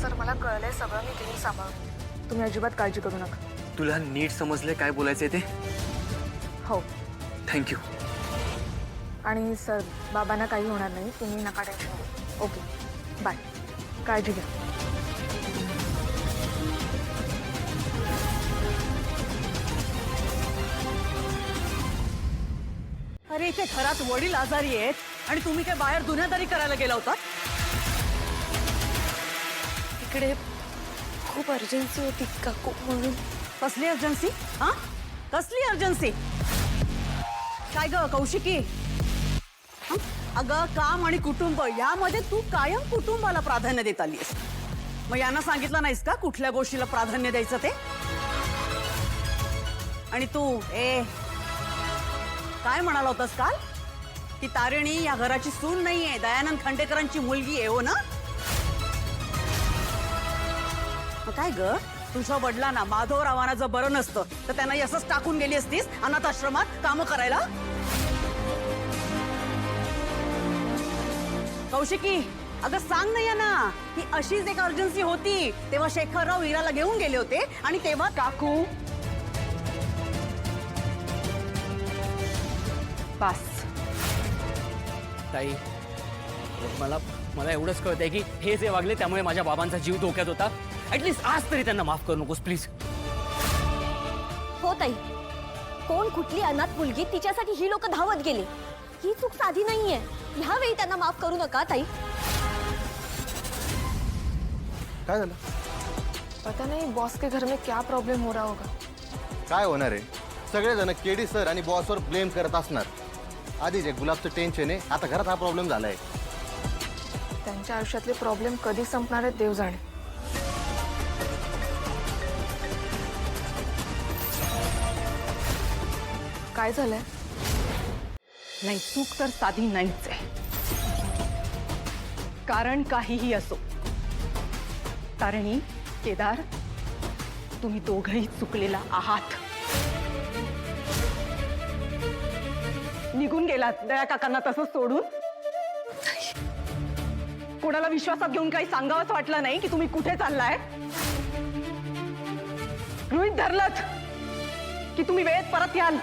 Sir मला कळलंय सगळं, मी clinic सांभाळून, तुम्ही अजिबात काळजी करू नका. तुला नीट समजले काय बोलायचंय ते? हो. थँक्यू. आणि सर बाबांना काही होणार नाही, तुम्ही नका टेन्शन घेऊ. ओके बाय, काळजी घ्या. अरे इथे घरात वडील आजारी आहेत आणि तुम्ही काय बाहेर दुनियादारी करायला गेला होता? इकडे खूप अर्जन्सी होती काकू म्हणून. कसली अर्जन्सी? हा, कसली अर्जन्सी? काय ग कौशिकी? हं? अगं काम आणि कुटुंब यामध्ये तू कायम कुटुंबाला प्राधान्य देत आलीस. मग यांना सांगितलं नाहीस का कुठल्या गोष्टीला प्राधान्य द्यायचं ते? आणि तू काय म्हणाला होतास काल की तारिणी या घराची सून नाहीये, दयानंद खंडेकरांची मुलगी आहे, हो ना? मग काय ग, तुझ्या वडिलांना माधवरावांना जर बरं नसतं तर त्यांना असंच टाकून गेली असतीस अनाथ आश्रमात काम करायला? कौशिकी अगं सांग ना यांना की अशीच एक अर्जन्सी होती तेव्हा शेखरराव वीराला घेऊन गेले होते आणि तेव्हा काकू बस. ताई, मला मला एवढंच कळतंय की हे जे वागले त्यामुळे माझ्या बाबांचा जीव धोक्यात होता. ऍटलीस्ट आज तरी त्यांना माफ करू नकोस प्लीज. हो ताई, कोण कुठली अनाथ मुलगी तिच्यासाठी ही लोक धावत गेली. ही चूक साधी नाहीये. ह्यावेळी त्यांना माफ करू नका ताई. काय झालं? पता नहीं बॉस के घर में क्या प्रॉब्लम हो रहा होगा. काय होणार आहे? सगळेजण केडी सर आणि बॉसवर ब्लेम करत असणार. आधीच एक गुलाबचं टेन्शन आहे, आता घरात हा प्रॉब्लेम झालाय. त्यांच्या आयुष्यातले प्रॉब्लेम कधी संपणार आहेत देव जाणे. काय झालंय? नाही, चूक तर साधी नाहीच आहे. कारण काहीही असो, तारिणी, केदार, तुम्ही दोघंही चुकलेला आहात. निघून गेलात दया काकांना तसं सोडून. कोणाला विश्वासात घेऊन काही सांगावंच वाटलं नाही की तुम्ही कुठे चाललाय. गृहीत धरलत की तुम्ही वेळेत परत याल.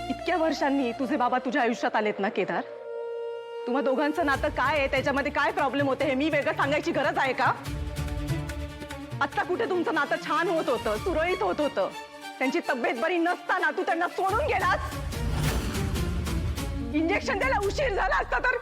इतक्या वर्षांनी तुझे बाबा तुझ्या आयुष्यात आलेत ना केदार. तुम्हा दोघांचं नातं काय आहे, त्याच्यामध्ये काय प्रॉब्लेम होते हे मी वेगळं सांगायची गरज आहे का? आत्ता कुठे तुमचं नातं छान होत होतं, सुरळीत होत होतं. त्यांची तब्येत बरी नसताना तू त्यांना सोडून गेलास. इंजेक्शन द्यायला उशीर झाला असता तर